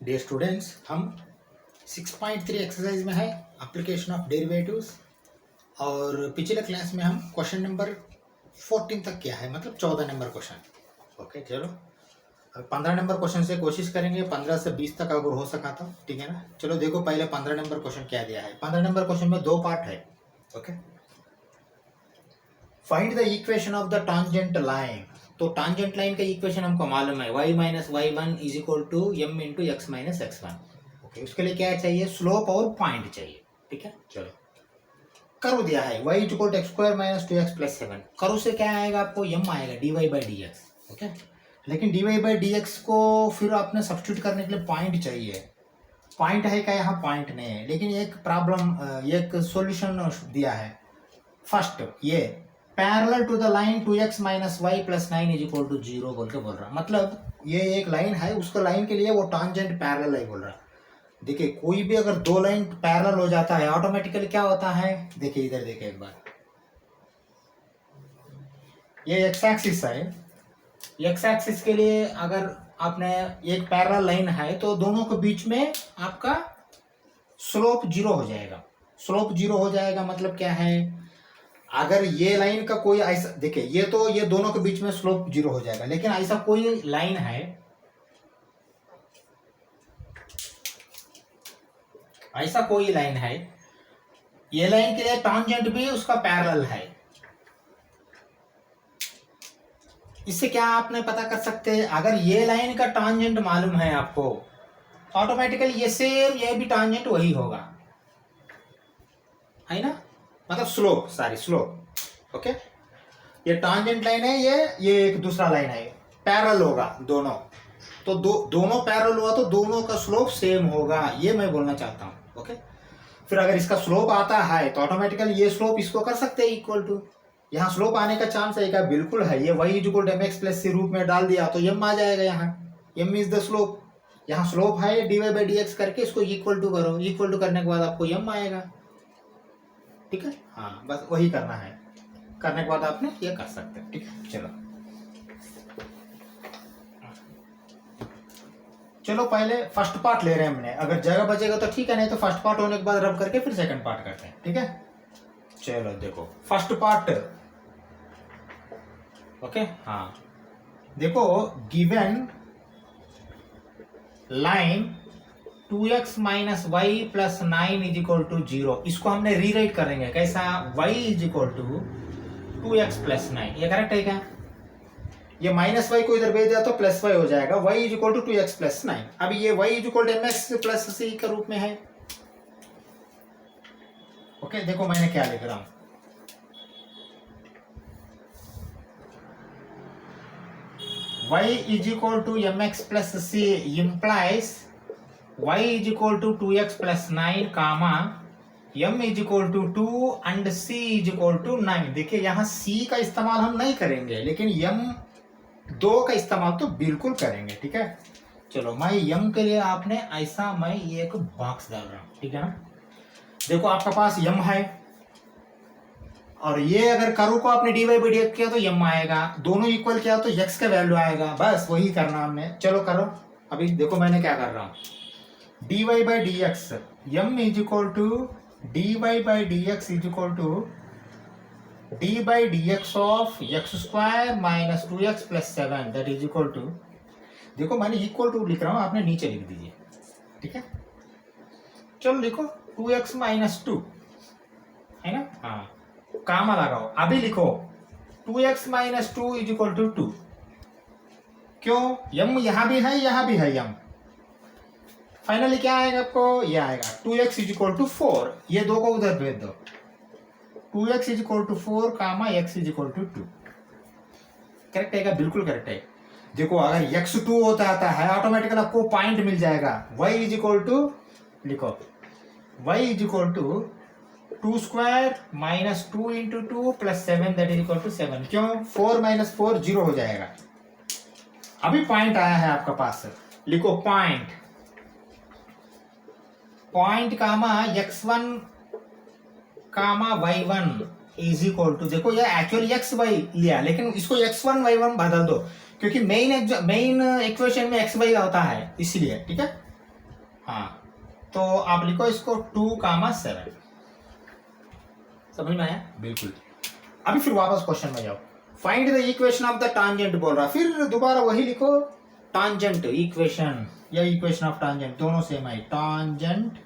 Dear students, हम 6.3 exercise में है एप्लीकेशन ऑफ डेरिवेटिव्स। और पिछले क्लास में हम क्वेश्चन नंबर 14 तक किया है, मतलब 14 नंबर क्वेश्चन। ओके, चलो अब 15 नंबर क्वेश्चन से कोशिश करेंगे, 15 से 20 तक अगर हो सका तो ठीक है ना। चलो देखो पहले 15 नंबर क्वेश्चन क्या दिया है। 15 नंबर क्वेश्चन में दो पार्ट है। Okay, find the equation of the tangent line. तो टांजेंट लाइन का इक्वेशन हमको मालूम है, y minus y one is equal to m into x minus x one. Okay, उसके लिए क्या चाहिए? स्लोप और पॉइंट चाहिए। ठीक है, चलो कर्व दिया है y is equal to x square minus two x plus seven. Curve से क्या आएगा? आपको m आएगा dy by d x. Okay, लेकिन dy बाई डी एक्स को फिर आपने सब्स्टिट्यूट करने के लिए पॉइंट चाहिए। पॉइंट है क्या? यहाँ पॉइंट नहीं है, लेकिन एक प्रॉब्लम, एक सॉल्यूशन दिया है। फर्स्ट, ये parallel to the line 2x minus y plus 9 is equal to 0 बोल के बोल रहा। मतलब ये एक लाइन है, उसका लाइन के लिए वो टांजेंट पैरेलल है बोल रहा। देखिए कोई भी अगर दो लाइन पैरेलल हो जाता है ऑटोमेटिकली क्या होता है? देखिए इधर देखिए एक बार, ये एक्स एक्सिस है। एक्स एक्सिस के लिए अगर आपने एक पैरेलल लाइन है तो दोनों के बीच में आपका स्लोप 0 हो जाएगा। स्लोप 0 हो जाएगा मतलब क्या है? अगर ये लाइन का कोई ऐसा, देखिए ये दोनों के बीच में स्लोप 0 हो जाएगा, लेकिन ऐसा कोई लाइन है, ऐसा कोई लाइन है, ये लाइन के लिए टांजेंट भी उसका पैरेलल है। इससे क्या आपने पता कर सकते हैं? अगर ये लाइन का टांजेंट मालूम है आपको, ऑटोमेटिकली ये सेम ये भी टांजेंट वही होगा, है ना। मतलब स्लोप, सॉरी स्लोप। ओके, ये टांजेंट लाइन है, ये एक दूसरा लाइन है, पैरेलल होगा दोनों। तो दोनों पैरेलल हुआ तो दोनों का स्लोप सेम होगा, ये मैं बोलना चाहता हूँ। ओके, फिर अगर इसका स्लोप आता है तो ऑटोमेटिकली ये स्लोप इसको कर सकते हैं इक्वल टू। यहाँ स्लोप आने का चांस है क्या? बिल्कुल है। ये y is equal to mx plus c रूप में डाल दिया तो m आ जाएगा। यहाँ m इज द स्लोप, यहाँ स्लोप है dy बाई डी एक्स करके इसको इक्वल टू करो। इक्वल टू करने के बाद आपको m आएगा। ठीक है, हाँ बस वही करना है। करने के बाद आपने ये कर सकते हैं। ठीक है, चलो पहले फर्स्ट पार्ट ले रहे हैं हमने। अगर जगह बचेगा तो ठीक है, नहीं तो फर्स्ट पार्ट होने के बाद रब करके फिर सेकंड पार्ट करते हैं। ठीक है, चलो देखो फर्स्ट पार्ट। ओके, हाँ देखो, given line 2x minus y plus 9 is equal to 0, इसको हमने रीराइट करेंगे कैसा? y is equal to 2x plus 9। ये करेक्ट है क्या? ये माइनस वाई को इधर भेज दिया तो प्लस वाई हो जाएगा। y is equal to 2x plus 9। अब ये y is equal to mx plus c के रूप में है। ओके, देखो मैंने क्या लिख रहा हूं। y is equal to mx plus c implies y is equal to 2x plus 9 comma m is equal to 2 and c is equal to 9। देखिए यहाँ c का इस्तेमाल हम नहीं करेंगे, लेकिन m 2 का इस्तेमाल तो बिल्कुल करेंगे। ठीक है, चलो मैं m के लिए आपने ऐसा मैं ये एक बॉक्स डाल रहा हूँ। ठीक है ना, देखो आपका पास m है और ये अगर कर्व को आपने dy बाई डी एक्स किया तो m आएगा, दोनों इक्वल किया तो x का वैल्यू आएगा। बस वही करना हमने। चलो करो, अभी देखो मैंने क्या कर रहा हूँ। dy by d x m is equal to dy by d x is equal to d by d x of x square minus 2x plus 7 that is equal to, देखो मैंने इक्वल टू लिख रहा हूँ, आपने नीचे लिख दीजिए। ठीक है, चलो लिखो 2x माइनस 2 है ना, हाँ कामा लगाओ। अभी लिखो 2x minus 2 is equal to 2। क्यों? m यहाँ भी है, यहाँ भी है m। फाइनली क्या आएगा आपको? ये आएगा 2x इज इक्वल टू 4। ये दो को उधर भेज दो, 2x is equal to 4 comma x is equal to 2। Correct है क्या? बिल्कुल करेक्ट है। देखो अगर x 2 होता आता है ऑटोमेटिकली आपको पॉइंट मिल जाएगा। y इज इक्वल टू, लिखो y is equal to 2 square minus 2 into 2 plus 7 that is equal to 7। क्यों? 4 माइनस 4 0 हो जाएगा। अभी पॉइंट आया है आपका पास, लिखो point, point comma x1 comma y1 is equal to, देखो ये एक्चुअली xy लिया लेकिन इसको x1 y1 बदल दो, क्योंकि मेन इक्वेशन में xy होता है इसलिए। ठीक है, हाँ, तो आप लिखो इसको 2,7। समझ में आया? बिल्कुल। अभी फिर वापस क्वेश्चन में जाओ। Find the equation of the tangent बोल रहा, फिर दोबारा वही लिखो, टांजेंट इक्वेशन या इक्वेशन ऑफ टांजेंट दोनों सेम है। Tangent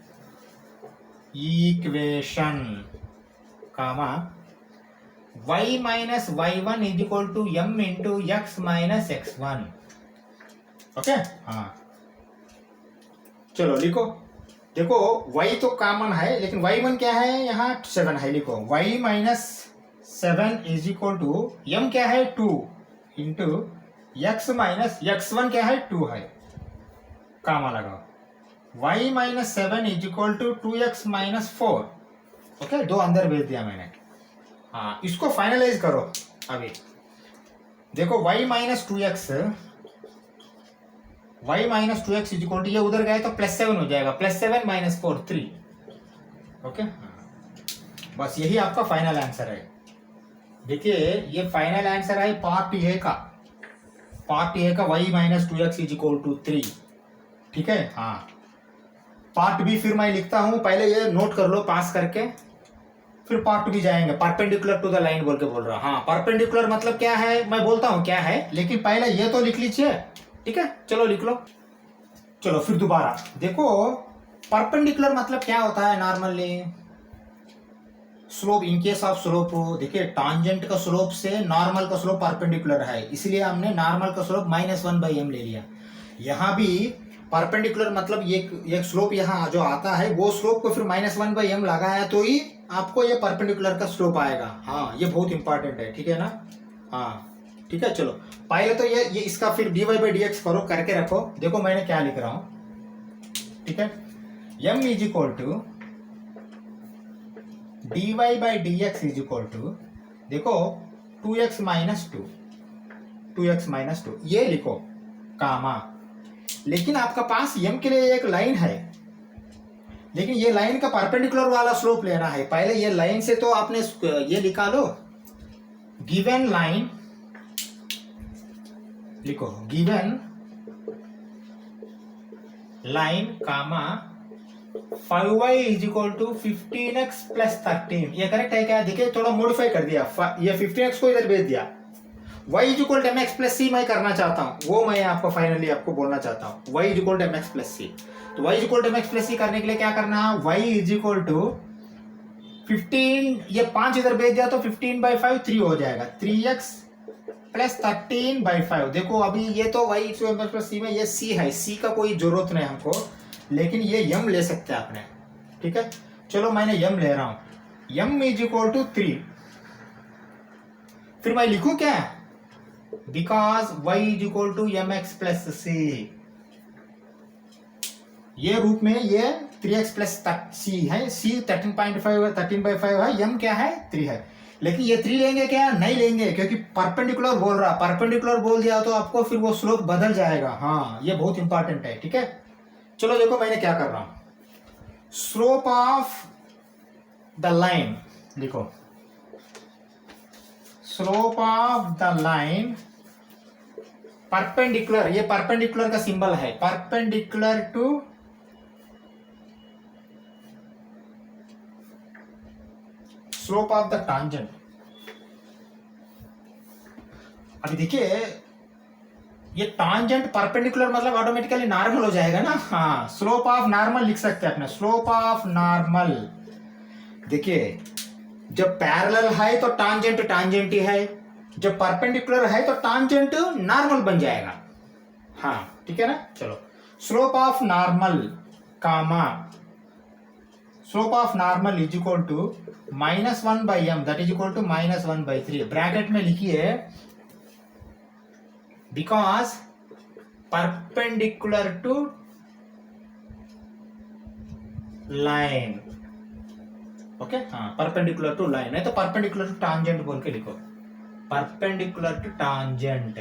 equation comma y minus y1 is equal to m into x minus x1। Okay, हाँ चलो लिखो। देखो y तो कॉमन है, लेकिन y1 क्या है, यहाँ 7 है। लिखो y minus 7 is equal to m क्या है 2 इंटू x माइनस x1 क्या है 2 है, कामा लगाओ। y minus 7 is equal to 2x minus 4। Okay, दो अंदर भेज दिया मैंने। हाँ, इसको फाइनलाइज करो अभी। देखो y minus 2x, y minus 2x is equal to, ये उधर गए तो +7 हो जाएगा, +7 माइनस 4 3। ओके, बस यही आपका फाइनल आंसर है। देखिए ये फाइनल आंसर है पार्ट ए का। पार्ट ए का y minus 2x is equal to 3। ठीक है, हाँ। पार्ट बी फिर मैं लिखता हूं, पहले ये नोट कर लो पास करके, फिर पार्ट बी जाएंगे। परपेंडिकुलर टू द लाइन बोल के बोल रहा। हाँ, परपेंडिकुलर मतलब क्या है मैं बोलता हूँ क्या है, लेकिन पहले ये तो लिख लीजिए। ठीक है, चलो लिख लो। चलो फिर दोबारा देखो, परपेंडिकुलर मतलब क्या होता है normally, slope. In case of slope, देखिए टांजेंट का स्लोप से नॉर्मल का स्लोप परपेंडिकुलर है, इसलिए हमने नॉर्मल का स्लोप -1/m ले लिया। यहाँ भी परपेंडिकुलर मतलब ये स्लोप यहाँ जो आता है वो स्लोप को फिर -1/m लगाया तो ही आपको ये परपेंडिकुलर का स्लोप आएगा। हाँ, ये बहुत इंपॉर्टेंट है। ठीक है ना? हाँ ठीक है, चलो पहले तो ये इसका फिर dy/dx करो, करके रखो। देखो मैंने क्या लिख रहा हूं। ठीक है, m is equal to dy/dx is equal to, देखो 2x माइनस 2 ये लिखो कामा। लेकिन आपका पास m के लिए एक लाइन है, लेकिन ये लाइन का परपेंडिकुलर वाला स्लोप लेना है। पहले ये लाइन से तो आपने ये निकालो, गिवन लाइन लिखो, given line comma 5y is equal to 15x plus 13। ये करेक्ट है क्या? देखिए थोड़ा मॉडिफाई कर दिया, ये 15x को इधर भेज दिया। y is equal to mx plus c मैं करना चाहता हूँ, वो मैं आपको फाइनली आपको बोलना चाहता हूँ। y is equal to mx plus c, तो y is equal to mx plus c करने के लिए क्या करना है, y इज इक्वल टू 15, ये 5 इधर भेज दिया तो 15/5 3 हो जाएगा, 3x प्लस 13/5। देखो अभी ये तो y is equal to c में ये c है, c का कोई जरूरत नहीं हमको, लेकिन ये m ले सकते हैं आपने। ठीक है, चलो मैंने m ले रहा हूं, m इज इक्वल टू 3। फिर मैं लिखूं क्या, because y is equal to mx plus c। ये रूप में ये 3x प्लस c है, c 13/5 है, m क्या है 3 है। लेकिन ये 3 लेंगे क्या, नहीं लेंगे, क्योंकि परपेंडिकुलर बोल रहा। परपेंडिकुलर बोल दिया तो आपको फिर वो स्लोप बदल जाएगा। हाँ, ये बहुत इंपॉर्टेंट है। ठीक है, चलो देखो मैंने क्या कर रहा हूं, स्लोप ऑफ द लाइन लिखो, slope of the line perpendicular, ये परपेंडिकुलर का सिंबल है, perpendicular to slope of the tangent. अभी देखिए ये टांजेंट परपेंडिकुलर मतलब ऑटोमेटिकली नॉर्मल हो जाएगा ना। हाँ, स्लोप ऑफ नॉर्मल लिख सकते हैं अपने, स्लोप ऑफ नॉर्मल। देखिए जब पैरेलल है तो टांजेंट टांजेंट ही है, जब परपेंडिकुलर है तो टांजेंट नॉर्मल बन जाएगा। हाँ ठीक है ना, चलो slope of normal comma slope of normal is equal to -1/m that is equal to -1/3। Bracket में लिखिए, because perpendicular to line. Okay, हाँ परपेंडिकुलर टू लाइन है तो परपेंडिकुलर टू टांजेंट बोल के लिखो, परपेंडिकुलर टू टांजेंट।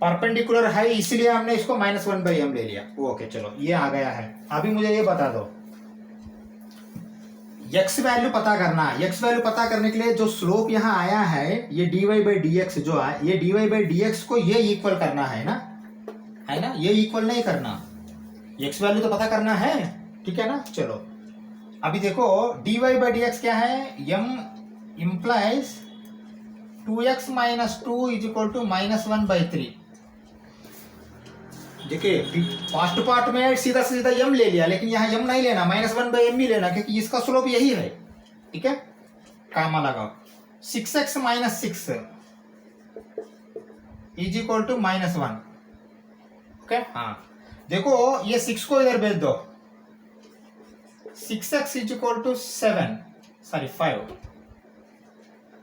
परपेंडिकुलर है इसलिए हमने इसको -1/m ले लिया। ओके चलो ये आ गया है। अभी मुझे ये बता दो, x वैल्यू पता करना। x वैल्यू पता करने के लिए जो स्लोप यहाँ आया है, ये dy/dx जो है, ये dy/dx को ये इक्वल करना है ना, ये इक्वल नहीं करना, एक्स वैल्यू तो पता करना है, ठीक है ना। चलो अभी देखो dy बाई डी एक्स क्या है, m implies 2x minus 2 is equal to -1/3। देखिए फर्स्ट पार्ट में सीधा सीधा m ले लिया, लेकिन यहाँ m नहीं लेना, -1/m ही लेना, क्योंकि इसका स्लोप यही है, ठीक है। कामा लगाओ 6x minus 6 is equal to -1, okay. हाँ देखो ये 6 को इधर भेज दो, 6x इज इक्वल टू 5,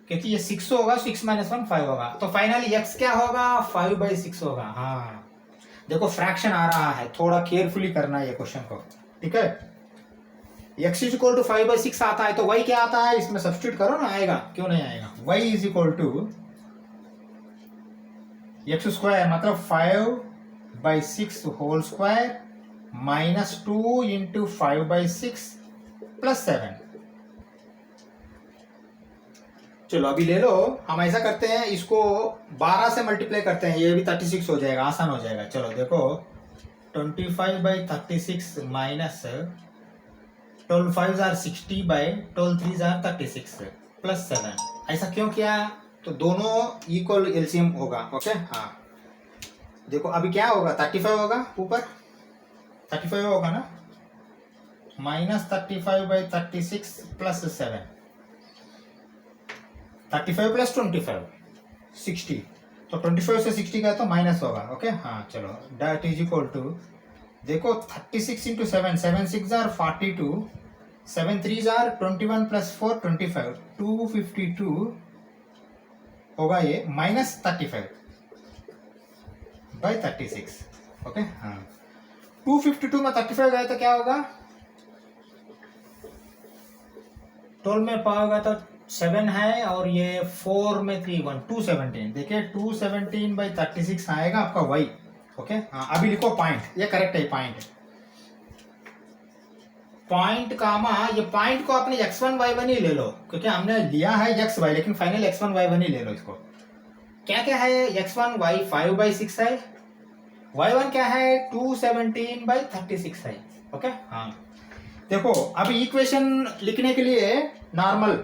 क्योंकि ये 6 होगा, 6 माइनस 1 5 होगा, तो फाइनली x क्या होगा, 5/6 होगा। हाँ देखो फ्रैक्शन आ रहा है, थोड़ा केयरफुली करना है ये क्वेश्चन को, ठीक है। x इज इक्वल टू 5/6 आता है, तो y क्या आता है, इसमें सब्स्टिट्यूट करो ना, आएगा, क्यों नहीं आएगा। y is equal to x square मतलब 5/6 whole square minus 2 into 5/6 plus 7। चलो अभी ले लो, हम ऐसा करते हैं, इसको 12 से मल्टीप्लाई करते हैं, ये भी 36 हो जाएगा, आसान हो जाएगा। चलो देखो 25/36 minus 12 5s are 60/12 3s are 36 plus 7। ऐसा क्यों किया, तो दोनों इक्वल एलसीएम होगा, ओके। हाँ देखो अभी क्या होगा, 35 होगा, ऊपर 35 होगा ना, -35/36 प्लस 7, 35 प्लस 25 60, तो 25 से 60 का तो माइनस होगा, ओके। हाँ चलो डेट इज इक्वल टू, देखो 36 इंटू 7, 7 6 आर 42, 7 3 आर 21 प्लस 4 25, 252 होगा ये, -35/36, ओके। हाँ 252 में 35 गए तो क्या होगा, 12 में पाओगे तो 7 है, और ये 4 में 3 1 217, देखिए 217/36 आएगा आपका y, ओके। हाँ अभी लिखो पॉइंट, ये करेक्ट है पॉइंट, पॉइंट कामा, ये पॉइंट को अपने x1 y1 ही ले लो, क्योंकि हमने लिया है xy, लेकिन फाइनल x1 y1 ही ले लो। इसको क्या क्या है, x1 y 5/6 है, y1 क्या है 217/36 है, ओके। हाँ देखो अभी इक्वेशन लिखने के लिए नॉर्मल,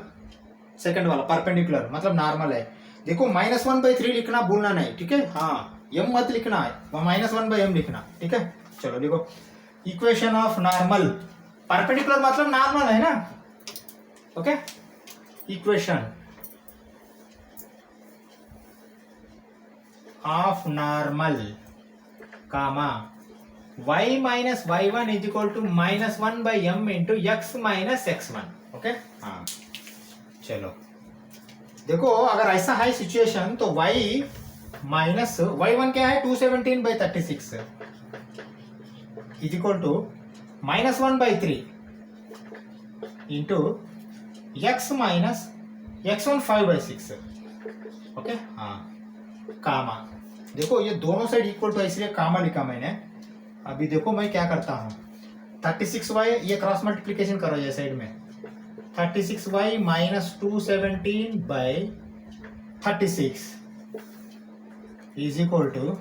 सेकंड वाला परपेंडिकुलर मतलब नॉर्मल है, देखो -1/3 लिखना भूलना नहीं, ठीक है। हाँ m मत लिखना है, -1/m लिखना, ठीक है। चलो देखो इक्वेशन ऑफ नॉर्मल, परपेंडिकुलर मतलब नॉर्मल है ना, okay. Equation of normal comma y minus y1 is equal to -1/m into x minus x1, okay. हाँ चलो देखो अगर ऐसा है सिचुएशन, तो y माइनस y1 क्या है 217/36 is equal to -1/3 into x minus x1 5/6, okay. हाँ कामा, देखो ये दोनों साइड इक्वल टू, इसलिए कामा लिखा मैंने। अभी देखो मैं क्या करता हूँ, 36y ये क्रॉस मल्टीप्लिकेशन करो ये साइड में, 36y minus 217/36 is equal to,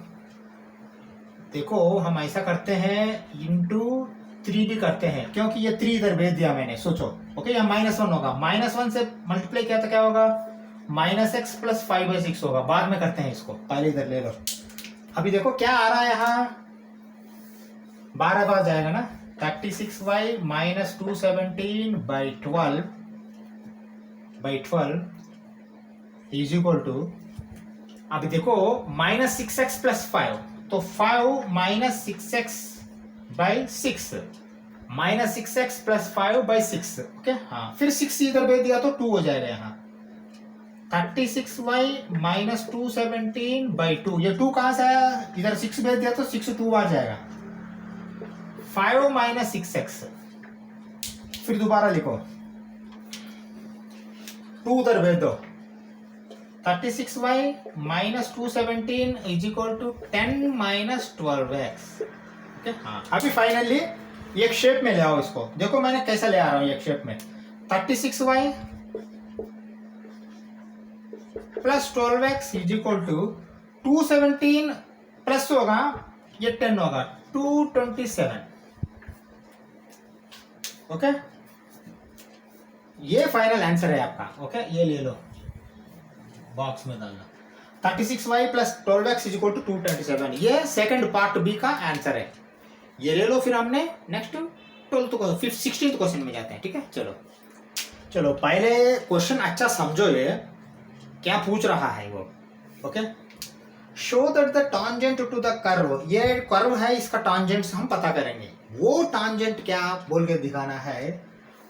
देखो हम ऐसा करते हैं इंटू 3 भी करते हैं, क्योंकि ये 3 इधर भेज दिया मैंने, सोचो, ओके। यहाँ -1 होगा, -1 से मल्टीप्लाई किया तो क्या होगा, -x प्लस 5/6 होगा, बाद में करते हैं इसको, पहले इधर ले लो। अभी देखो क्या आ रहा है यहाँ, 12 बार जाएगा ना, 36y minus 217/12 is equal to, अभी देखो -6x प्लस 5, तो 5 minus 6x/6 -6x plus 5/6, okay. हाँ फिर 6 इधर भेज दिया तो 2 हो जाएगा यहाँ, 36y माइनस 217/2, ये 2 कहां से आया, इधर 6 भेज दिया तो 6 2 बार जाएगा, 5 माइनस 6x, फिर दोबारा लिखो 2 उधर भेज दो, 36y minus 217 is equal to 10 minus 12x, okay. हाँ अभी फाइनली एक शेप में ले आओ इसको, देखो मैंने कैसा ले आ रहा हूं एक शेप में, 36y plus 12x is equal to 217 plus होगा, ये 10 होगा 227, ओके, ये फाइनल आंसर है आपका। ओके, ये ले लो, बॉक्स में डालना। 36y plus 12x is equal to 227, ये सेकंड पार्ट बी का आंसर है। ये ले लो। फिर हमने नेक्स्ट 12th को 16th क्वेश्चन में जाते हैं। ठीक है, चलो चलो पहले क्वेश्चन अच्छा समझो, ये क्या पूछ रहा है वो। Okay, show that the tangent to the curve, ये कर्व है, इसका टॉन्जेंट हम पता करेंगे। वो टॉन्जेंट क्या बोल के दिखाना है,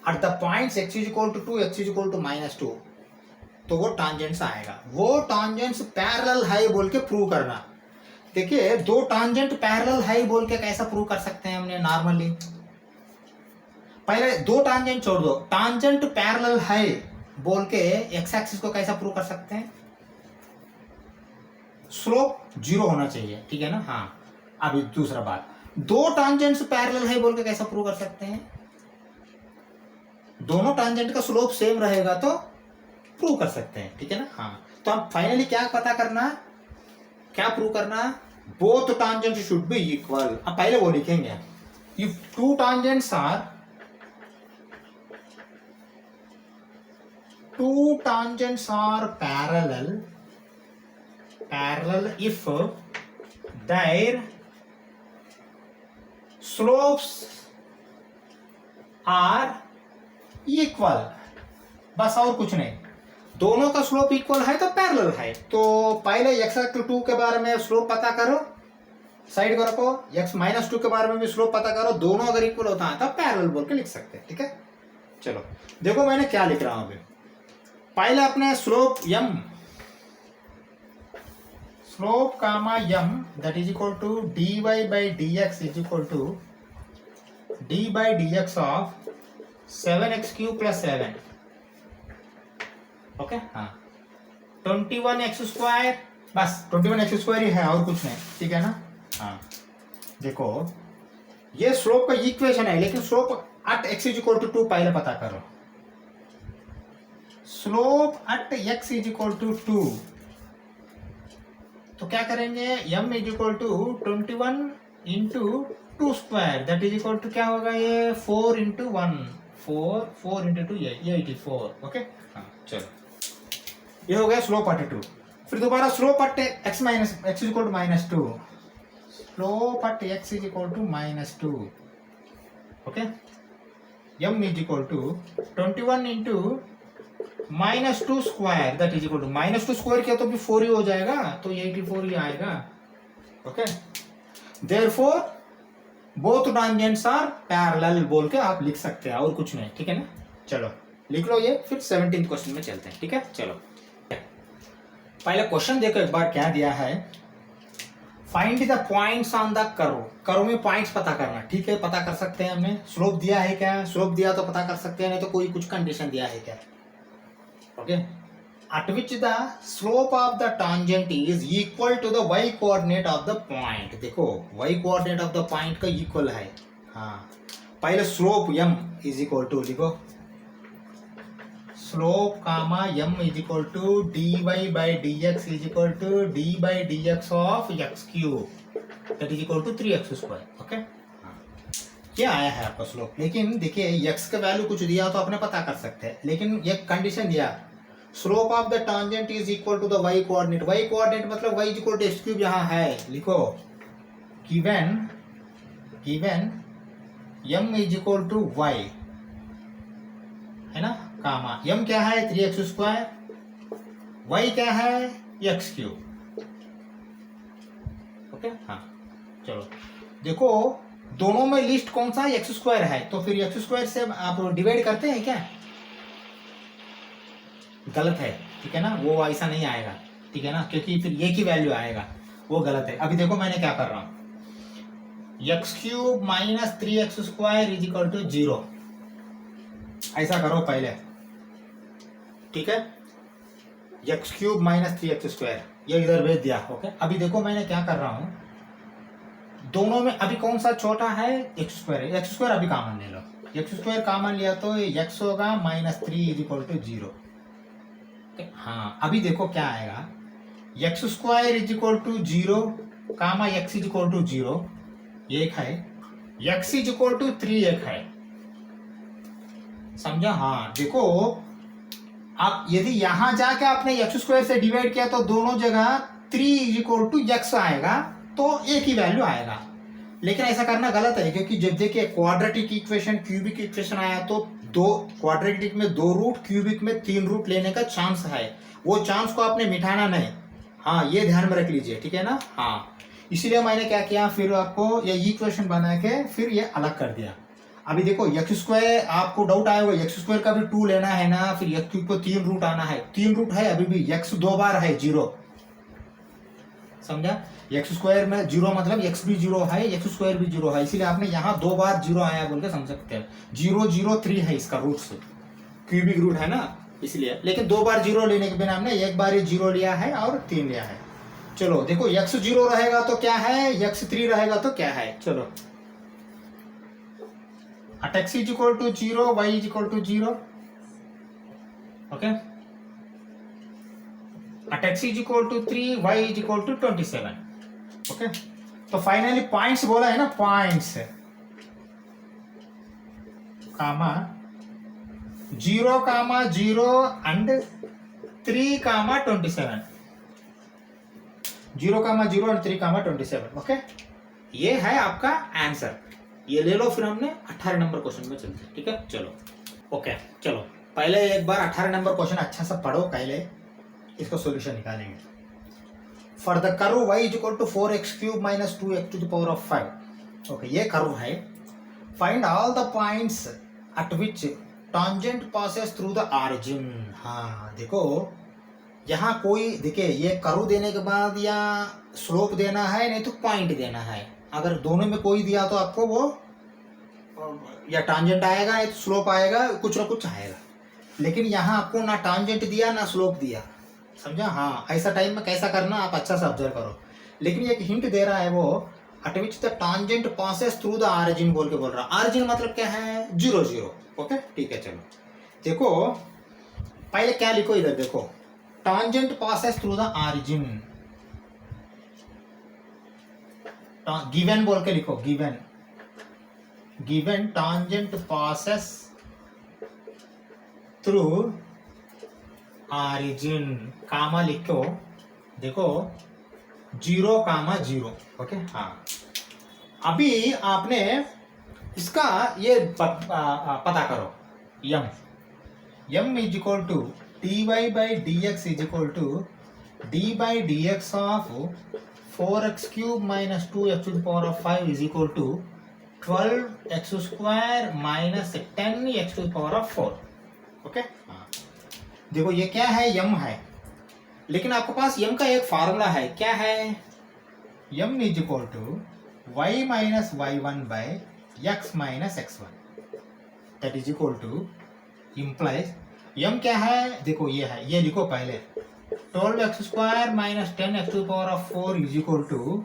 at the points x is equal to 2, x is equal to -2, तो वो टॉन्जेंट्स आएगा। वो टॉन्जेंट्स पैरेलल है बोल के प्रूव करना। देखिए, दो टॉन्जेंट पैरेलल है बोल के कैसा प्रूव कर सकते हैं हमने नॉर्मली। पहले दो टॉन्जेंट छोड़ दो, टॉन्जेंट पैरेलल है बोल के एक्स एक्सिस को कैसा प्रूव कर सकते हैं, स्लोप 0 होना चाहिए। ठीक है ना। हाँ, अभी दूसरा बात, दो टॉन्जेंट्स पैरेलल है बोल के कैसा प्रूव कर सकते हैं, दोनों टॉन्जेंट का स्लोप सेम रहेगा तो प्रूव कर सकते हैं। ठीक है ना। हाँ, तो हम फाइनली क्या पता करना, क्या प्रूव करना, both tangent should be equal. अब पहले वो लिखेंगे, if two tangents are parallel if their slopes are equal, बस और कुछ नहीं। दोनों का स्लोप इक्वल है तो पैरेलल है। तो पहले x-2 के बारे में स्लोप पता करो, साइड को रखो, x-2 के बारे में भी स्लोप पता करो, दोनों अगर इक्वल होता है तब पैरेलल बोल के लिख सकते हैं। ठीक है, चलो देखो मैंने क्या लिख रहा हूं अभी। पहले अपने slope m, slope comma m that is equal to dy by dx is equal to d by dx of 7x³ plus 7। Okay, हाँ, 21x², बस 21x² ही है और कुछ नहीं। ठीक है ना। हाँ, देखो ये स्लोप का इक्वेशन है, लेकिन slope at x is equal to 2 पहले पता करो। Slope at x is equal to 2, तो क्या करेंगे, m is equal to 21 into 2 square that is equal to क्या होगा, ये 4 इंटू 1, 4 इंटू 2 ये 84। ओके, हाँ चलो, ये हो गया स्लोप एट 2। फिर दोबारा slope at x is equal to -2, slope at x is equal to -2। Okay, m is equal to 21 into -2 square that is equal to -2 square किया तो भी 4 ही हो जाएगा, तो 84 ही आएगा। Okay, therefore both tangents are parallel बोल के आप लिख सकते हैं, और कुछ नहीं। ठीक है ना, चलो लिख लो ये। फिर 17th क्वेश्चन में चलते हैं। ठीक है, चलो पहले क्वेश्चन देखो एक बार क्या दिया है। Find the points on the curve, curve में पॉइंट्स पता करना। ठीक है, पता कर सकते हैं हमने। स्लोप दिया है क्या, स्लोप दिया तो पता कर सकते हैं, नहीं तो कोई कुछ कंडीशन दिया है क्या। Okay, at which the slope of the tangent is equal to the y coordinate of the point. देखो y coordinate of the point का इक्वल है। हाँ, पहले slope m is equal to लिखो, slope comma m is equal to dy by dx is equal to d by dx of x³ that is equal to 3x²। Okay, क्या आया है आपका स्लोप। लेकिन देखिए x का वैल्यू कुछ दिया तो अपने पता कर सकते हैं, लेकिन एक कंडीशन दिया, slope of the tangent is equal to the y coordinate. y coordinate मतलब y is equal to x³ यहाँ है, लिखो given m is equal to y है ना, कामा m क्या है 3x², y क्या है x³। ओके, हाँ चलो देखो दोनों में लिस्ट कौन सा x² है, तो फिर x² से आप डिवाइड करते हैं क्या, गलत है। ठीक है ना, वो ऐसा नहीं आएगा। ठीक है ना, क्योंकि फिर ये की वैल्यू आएगा, वो गलत है। अभी देखो मैंने क्या कर रहा हूं, x³ minus 3x² is equal to 0, ऐसा करो पहले। ठीक है, x³ माइनस 3x² ये इधर भेज दिया। ओके, अभी देखो मैंने क्या कर रहा हूं, दोनों में अभी कौन सा छोटा है, x² अभी कॉमन ले लो, x² कॉमन लिया तो x होगा -3 इज इक्वल टू 0। हाँ, अभी देखो क्या आएगा, x² is equal to 0 comma x is equal to 0 एक है, x इज इक्वल टू 3 एक है। समझा? हाँ देखो, आप यदि यहां जाके आपने एक्स स्क्वायर से डिवाइड किया तो दोनों जगह 3 इज इक्वल टू एक्स आएगा, तो एक ही वैल्यू आएगा। लेकिन ऐसा करना गलत है, क्योंकि जब देखिए क्वाड्रेटिक इक्वेशन, क्यूबिक इक्वेशन आया तो दो क्वाड्रेटिक में 2 रूट, क्यूबिक में 3 रूट लेने का चांस है। वो चांस को आपने मिटाना नहीं। हाँ, ये ध्यान में रख लीजिए, ठीक है ना? हाँ, इसीलिए मैंने क्या किया, फिर आपको ये इक्वेशन बना के फिर ये अलग कर दिया। अभी देखो एक्स स्क्वायर, आपको डाउट आया होगा एक्स स्क्वायर का भी 2 लेना है ना, फिर एक्स क्यूब को 3 रूट आना है। 3 रूट है अभी भी, एक्स 2 बार है 0, समझा? एक्स स्क्वायर में 0 मतलब एक्स भी 0 है, एक्स स्क्वायर भी 0 है, इसीलिए आपने यहाँ 2 बार 0 आया बोल के समझ सकते हैं। 0 0 3 है इसका रूट्स, क्यूबिक रूट है ना, इसलिए। लेकिन 2 बार 0 लेने के बिना हमने एक बार ही 0 लिया है और 3 लिया है। चलो देखो, x 0 रहेगा तो क्या है, x 3 रहेगा तो क्या है। चलो, at x is equal to 0, y is equal to 0, okay, at x is equal to 3, y is equal to 27, okay। तो फाइनली पॉइंट्स बोला है ना, पॉइंट्स कामा 0, 0 and 3, 27, 0, 0 और 3, 27, ओके। ये है आपका आंसर, ये ले लो। फिर हमने 18 नंबर क्वेश्चन में चलते हैं, ठीक है? चलो ओके, चलो पहले एक बार 18 नंबर क्वेश्चन अच्छा सा पढ़ो, पहले इसको सॉल्यूशन निकालेंगे। For the curve y is equal to 4x³ minus 2x to the power of 5, okay, ये कर्व है। Find all the points at which tangent passes through the origin. हाँ देखो, यहाँ कोई, देखिए ये कर्व देने के बाद या स्लोप देना है, नहीं तो पॉइंट देना है। अगर दोनों में कोई दिया तो आपको वो या टांजेंट आएगा या तो स्लोप आएगा, कुछ ना कुछ आएगा। लेकिन यहाँ आपको ना टांजेंट दिया ना स्लोप दिया, समझा? हाँ, ऐसा टाइम में कैसा करना आप अच्छा से ऑब्जर्व करो। लेकिन एक हिंट दे रहा है वो, at which the tangent passes through the origin बोल के बोल रहा है। ऑरिजिन मतलब क्या है, 0 0, ओके, ठीक है। चलो देखो, पहले क्या लिखो इधर, देखो tangent passes through the origin, given बोल के लिखो, given tangent passes through origin, कामा लिखो, देखो 0, 0, ओके। हाँ, अभी आपने इसका ये पता करो, m is equal to dy by dx is equal to d by dx of 4x³ minus 2x to the power of 5 is equal to 12x square minus 10x to the power of 4, okay. देखो ये क्या है, m है, लेकिन आपके पास m का एक formula है, क्या है, m is equal to y minus y1 by x minus x1, that is equal to implies m क्या है, देखो ये है, ये लिखो पहले 12x square minus 10x to power of 4 is equal to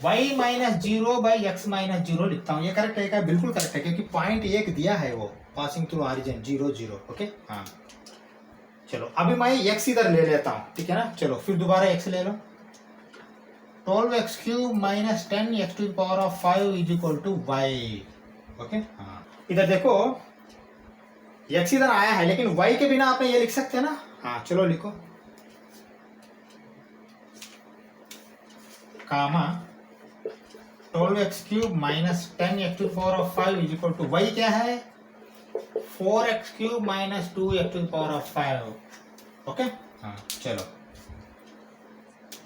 y minus 0 by x minus 0 लिखता हूँ। ये करेक्ट है क्या? बिल्कुल करेक्ट है, क्योंकि पॉइंट एक दिया है वो पासिंग थ्रू ऑरिजिन 0 0, ओके। हाँ चलो, अभी मैं x इधर ले लेता हूँ, ठीक है ना? चलो फिर दोबारा x ले लो, 12x³ minus 10x to power of 5 is equal to y, okay. हाँ, इधर देखो x इधर आया है, लेकिन y के बिना आपने ये लिख सकते हैं ना? हाँ चलो लिखो, comma 12x³ minus 10x to power of 5 is equal to y क्या है, 4x³ minus 2x to power of 5, okay. हाँ चलो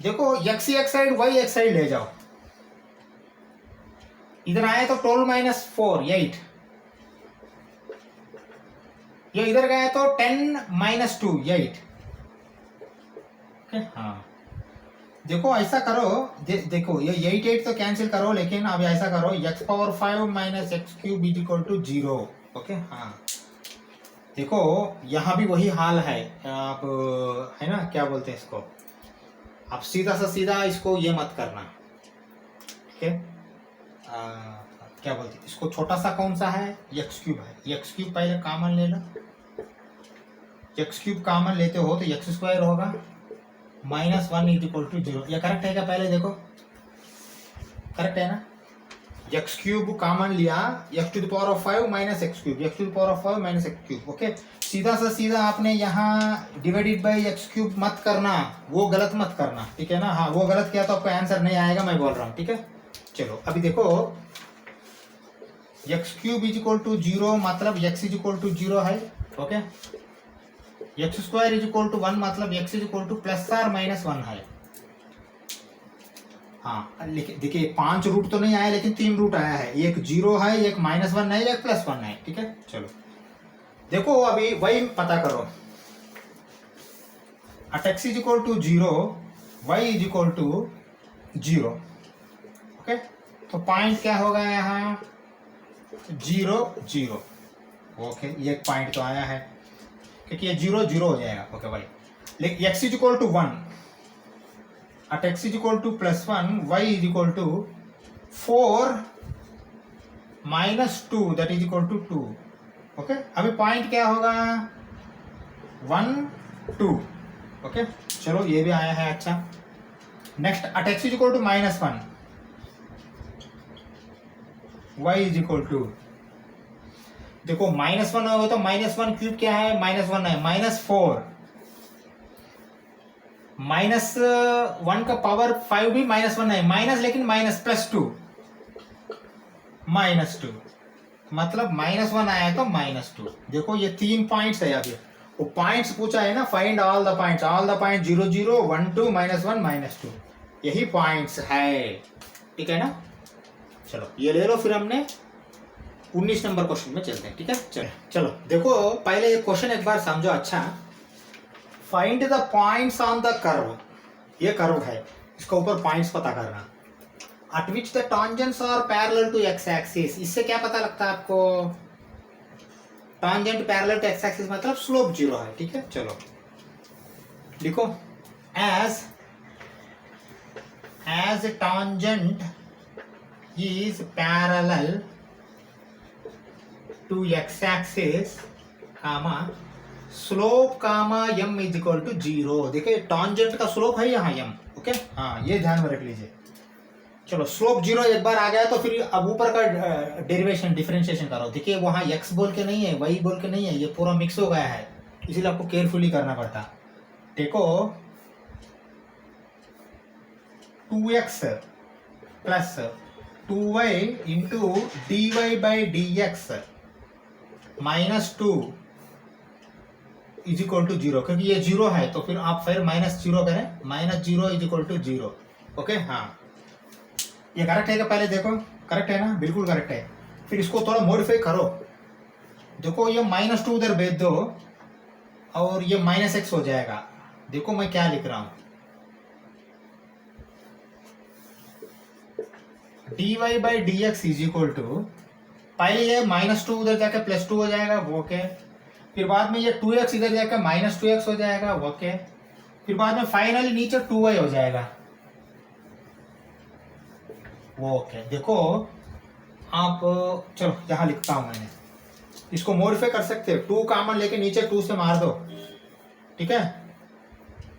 देखो, x एक साइड y एक साइड ले जाओ, इधर आए तो 12 माइनस 4 8, ये इधर गया तो 10 माइनस 2 8, ओके। हाँ देखो ऐसा करो, देखो ये 8 8 तो कैंसिल करो, लेकिन अब ऐसा करो x power 5 minus x³ is equal to 0, okay. हाँ देखो यहाँ भी वही हाल है, आप है ना, क्या बोलते हैं इसको, आप सीधा सा सीधा इसको ये मत करना, ठीक है? क्या बोलते हैं इसको, छोटा सा कौन सा है, x³ है, x³ पहले कॉमन ले लो, x³ कॉमन लेते हो तो x स्क्वायर होगा माइनस 1 इज इक्वल टू 0, ये करेक्ट है क्या? पहले देखो, करेक्ट है ना? एक्स क्यूब कॉमन लिया, x to the power of 5 minus x cube, x to the power of 5 minus x cube. Okay, सीधा सा सीधा आपने यहाँ डिवाइडेड बाई एक्स क्यूब मत करना, वो गलत मत करना, ठीक है ना। हाँ, वो गलत किया तो आपका आंसर नहीं आएगा, मैं बोल रहा हूँ, ठीक है। चलो अभी देखो, x cube is equal to 0 मतलब एक्स इज इक्वल टू 0 है। Okay, x square is equal to 1 मतलब x is equal to plus और माइनस 1 है। हाँ, लेकिन देखिए 5 रूट तो नहीं आया, लेकिन 3 रूट आया है, एक 0 है, एक -1 है, एक +1 है, ठीक है। चलो देखो अभी वही पता करो, at x is equal to 0 y is equal to 0। Okay, तो पॉइंट क्या होगा यहाँ 0 0। ओके, ये एक पॉइंट तो आया है, क्योंकि ये 0 0 हो जाएगा। ओके भाई, लेकिन x is equal to 1 at x is equal to +1 y is equal to 4 - 2 that is equal to 2। Okay, अभी पॉइंट क्या होगा 1 2। ओके, चलो ये भी आया है, अच्छा। Next at x is equal to -1 y is equal to, देखो -1 होगा तो -1 क्यूब क्या है, -1 है, -4 -1 का पावर 5 भी -1 है, माइनस लेकिन माइनस +2 -2 मतलब -1 आया तो -2। देखो ये 3 पॉइंट्स है, अभी वो पॉइंट्स पूछा है ना, find all the points, all the point 0 0 1 2 -1 -2, यही पॉइंट्स है, ठीक है ना। चलो ये ले लो, फिर हमने 19 नंबर क्वेश्चन में चलते हैं, ठीक है। चलो देखो पहले ये क्वेश्चन एक बार समझो, अच्छा। Find the points on the curve, ये कर्व है, इसके ऊपर पॉइंट्स पता करना। at which the tangents are parallel to x axis, इससे क्या पता लगता है आपको, tangent parallel to x axis मतलब स्लोप 0 है, ठीक है। चलो लिखो, as tangent is parallel to x axis comma slope comma m is equal to 0। देखिए टॉन्जेंट का स्लोप है यहाँ m। ओके, हाँ ये ध्यान में रख लीजिए। चलो स्लोप 0 एक बार आ गया तो फिर अब ऊपर का डेरिवेशन डिफरेंशिएशन करो। देखिए वहां x बोल के नहीं है, y बोल के नहीं है, ये पूरा मिक्स हो गया है, इसीलिए आपको केयरफुली करना पड़ता। देखो 2x plus 2y into dy by dx -2 is equal to 0, क्योंकि ये 0 है तो फिर आप फिर -0 करें, -0 इज इक्वल टू 0। ओके, हाँ ये करेक्ट है क्या, पहले देखो करेक्ट है ना, बिल्कुल करेक्ट है। फिर इसको थोड़ा मॉडिफाई करो, देखो ये -2 उधर भेज दो और ये -x हो जाएगा। देखो मैं क्या लिख रहा हूं, dy by dx is equal to, पहले ये -2 उधर जाकर +2 हो जाएगा, ओके। फिर बाद में ये 2x इधर जाकर -2x हो जाएगा, ओके। फिर बाद में फाइनली नीचे 2y हो जाएगा, ओके। देखो आप, चलो यहाँ लिखता हूं मैंने, इसको मॉडिफाई कर सकते हो, 2 कॉमन लेके नीचे 2 से मार दो, ठीक है,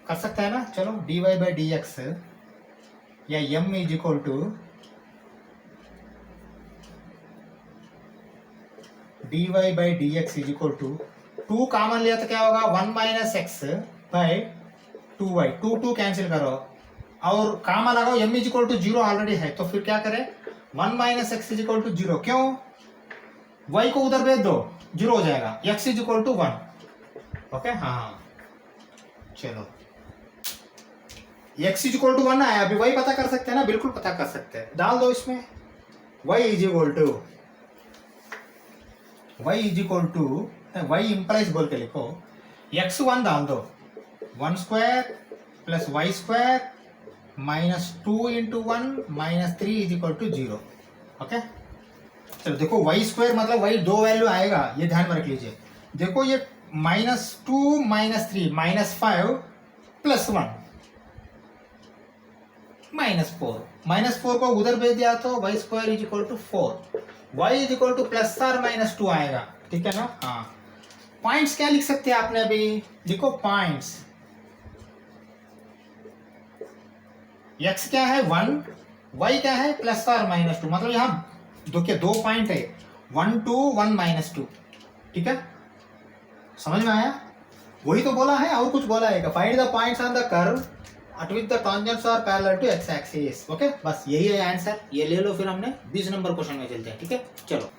कर सकते हैं ना। चलो dy बाई dx या m is equal to dy by dx is equal to 2 common लिया तो क्या होगा 1 - x बाई 2y, 2 कैंसिल करो और कॉमन लगाओ, m is equal to 0 already है, तो फिर क्या करें 1 - x इज इक्वल टू 0, क्यों, y को उधर भेज दो 0 हो जाएगा, x is equal to 1। Okay, हाँ चलो x इज इक्वल टू 1 आया, अभी y पता कर सकते हैं ना, बिल्कुल पता कर सकते हैं, डाल दो इसमें y is equal to y implies बोल के लिखो, x1 डाल दो, 1 square plus y square -2 into 1 -3 is equal to 0। Okay, चलो देखो y स्क्वायर मतलब y 2 वैल्यू आएगा, ये ध्यान में रख लीजिए। देखो ये -2 -3 -5 प्लस 1 -4 को उधर भेज दिया तो y square is equal to 4, y is equal to plus और -2 आएगा, ठीक है ना। हाँ, पॉइंट्स क्या लिख सकते हैं आपने, अभी लिखो पॉइंट्स, x क्या है 1, y क्या है प्लस और -2, मतलब यहाँ देखिए 2 पॉइंट है, 1 2 1 -2, ठीक है, समझ में आया? वही तो बोला है, और कुछ बोला है? Find the points on the curve at which the tangents are parallel to x axis। Okay, बस यही है आंसर, ये ले लो। फिर हमने 20 नंबर क्वेश्चन में चलते हैं, ठीक है। चलो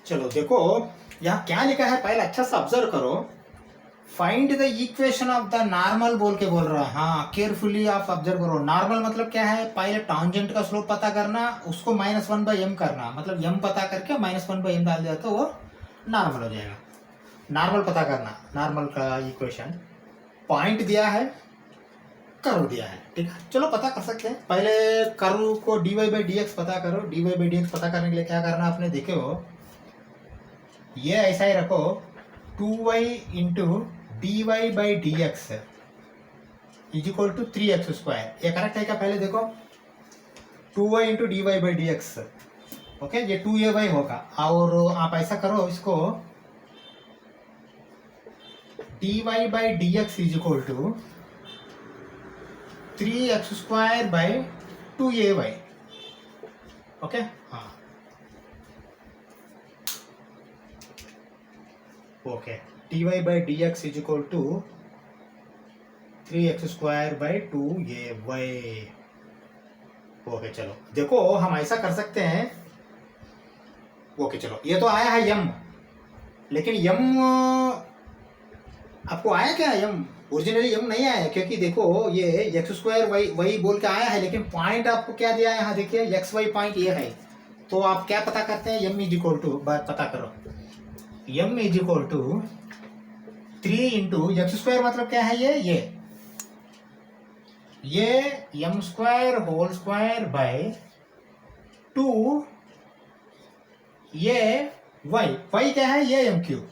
चलो देखो यहाँ क्या लिखा है, पहले अच्छा से ऑब्जर्व करो। Find the equation of the normal बोल के बोल रहा है। हाँ, केयरफुली आप ऑब्जर्व करो। नॉर्मल मतलब क्या है, पहले टॉन्जेंट का स्लोप पता करना, उसको -1/m करना, मतलब m पता करके -1/m डाल दिया तो वो नॉर्मल हो जाएगा। नॉर्मल पता करना, नॉर्मल का इक्वेशन। पॉइंट दिया है, कर्व दिया है, ठीक है। चलो पता कर सकते हैं। पहले कर्व को dy/dx पता करो। dy/dx पता करने के लिए क्या करना आपने, देखे हो ये ऐसा ही रखो, 2y into dy/dx is equal to 3x²। ये करेक्ट है क्या, पहले देखो 2y इंटू dy/dx, ओके, ये 2ay होगा। और आप ऐसा करो इसको, dy/dx is equal to 3x²/2ay, okay. हाँ okay, dy/dx is equal to 3x²/2ay। Okay चलो देखो हम ऐसा कर सकते हैं। ओके चलो, ये तो आया है m, लेकिन m आपको आया क्या, m ओरिजिनली m नहीं आया है, क्योंकि देखो ये x² वही बोल के आया है, लेकिन पॉइंट आपको क्या दिया है यहाँ, देखिए xy पॉइंट ये है। तो आप क्या पता करते हैं, m इज इक्वल टू, पता करो, m is equal to 3 into x² मतलब क्या है, ये m² होल स्क्वायर बाय 2 ये y क्या है, ये m क्यूब,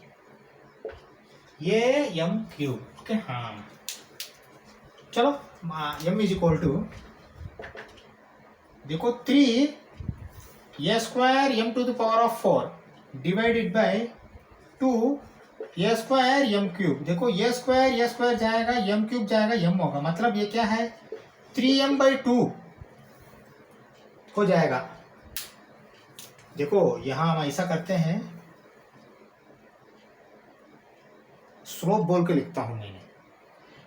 ये m क्यूब, ओके। हाँ चलो, m इज इक्वल टू देखो 3 a² m⁴ divided by 2 a² m cube. देखो a² जाएगा, m क्यूब जाएगा, m होगा, मतलब ये क्या है 3m/2 हो जाएगा। देखो यहां हम ऐसा करते हैं, स्लोप बोल के लिखता हूं मैंने,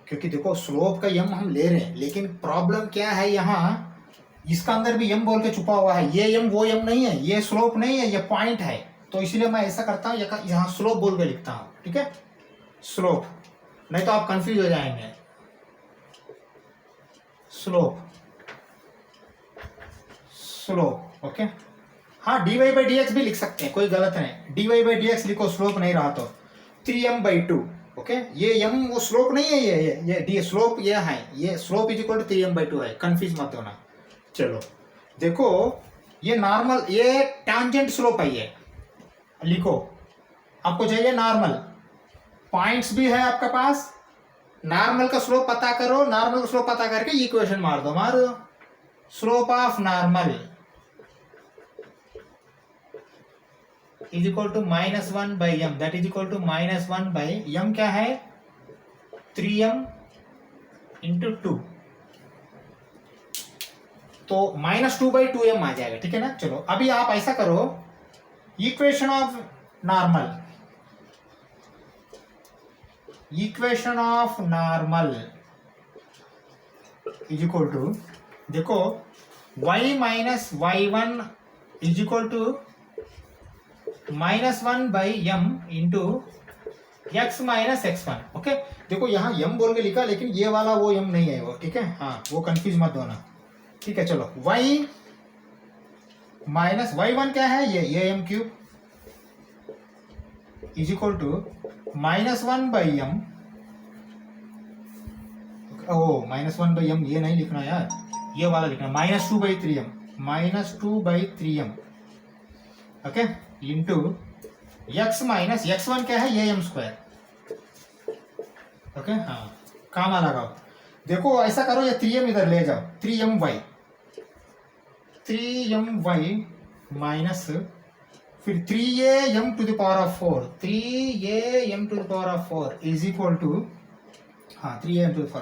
क्योंकि देखो स्लोप का m हम ले रहे हैं, लेकिन प्रॉब्लम क्या है, यहाँ इसका अंदर भी m बोल के छुपा हुआ है। ये m वो m नहीं है, ये स्लोप नहीं है, ये पॉइंट है। तो इसीलिए मैं ऐसा करता हूँ, यहाँ स्लोप बोल के लिखता हूँ, ठीक है, स्लोप, नहीं तो आप कंफ्यूज हो जाएंगे। Slope, okay. हाँ, dy/dx भी लिख सकते हैं, कोई गलत नहीं, dy/dx लिखो, स्लोप नहीं रहा तो 3m/2, ओके। ये m वो स्लोप नहीं है, ये d स्लोप ये है, ये slope is equal to 3m/2 है, कंफ्यूज मत होना। चलो देखो ये नॉर्मल, ये टैंजेंट स्लोप है, ये लिखो, आपको चाहिए नॉर्मल, पॉइंट्स भी है आपके पास, नॉर्मल का स्लोप पता करो, नॉर्मल का स्लोप पता करके इक्वेशन मार दो, slope of normal is equal to -1/m, that is equal to -1/m क्या है 3m इंटू 2, तो -2/2m आ जाएगा, ठीक है ना। चलो अभी आप ऐसा करो, equation of normal is equal to, देखो y - y1 is equal to -1/m into x - x1, okay. देखो यहाँ m बोल के लिखा, लेकिन ये वाला वो m नहीं है वो, ठीक है। हाँ, वो कंफ्यूज मत होना, ठीक है। चलो y - y1 क्या है, ये m cube is equal to -1/m, ओ -1/m ये नहीं लिखना यार, ये वाला लिखना, -2/3m, okay, into x - x1 क्या है, ये m², ओके। हाँ, काम लगाओ, देखो ऐसा करो, ये 3m इधर ले जाओ, 3my माइनस फिर 3am⁴ इज इक्वल टू, हाँ 3am⁴,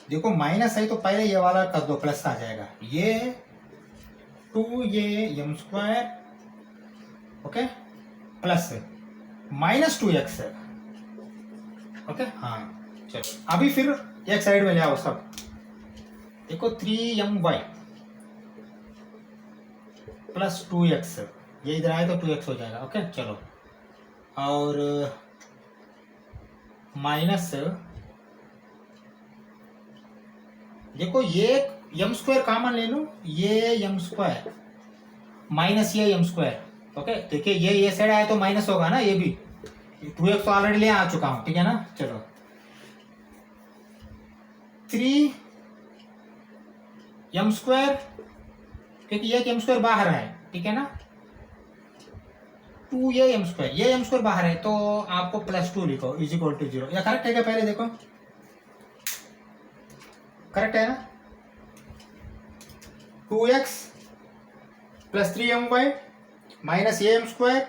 देखो माइनस है तो पहले ये वाला कर दो, प्लस आ जाएगा, ये 2am² okay plus -2x okay. हाँ चलो अभी फिर एक साइड में ले आओ सब। देखो 3my प्लस 2x, ये इधर आए तो 2x हो जाएगा ओके। चलो और माइनस, देखो ये m² कॉमन ले लो, ये m² माइनस ये m² ओके। देखिए ये साइड आया तो माइनस होगा ना, ये भी 2x तो ऑलरेडी ले आ चुका हूं, ठीक है ना। चलो 3m², क्योंकि ये m² बाहर है, ठीक है ना। 2am², ये m² बाहर है तो आपको +2 लिखो = 0। या करेक्ट है क्या, पहले देखो करेक्ट है ना। 2x plus 3my minus am²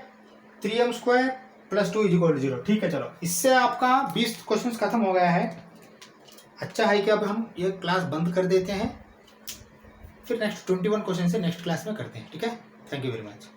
3m² plus 2 = 0, ठीक है। चलो इससे आपका 20 क्वेश्चन खत्म हो गया है। अच्छा है कि अब हम ये क्लास बंद कर देते हैं, फिर नेक्स्ट 21 क्वेश्चन से नेक्स्ट क्लास में करते हैं, ठीक है। Thank you very much.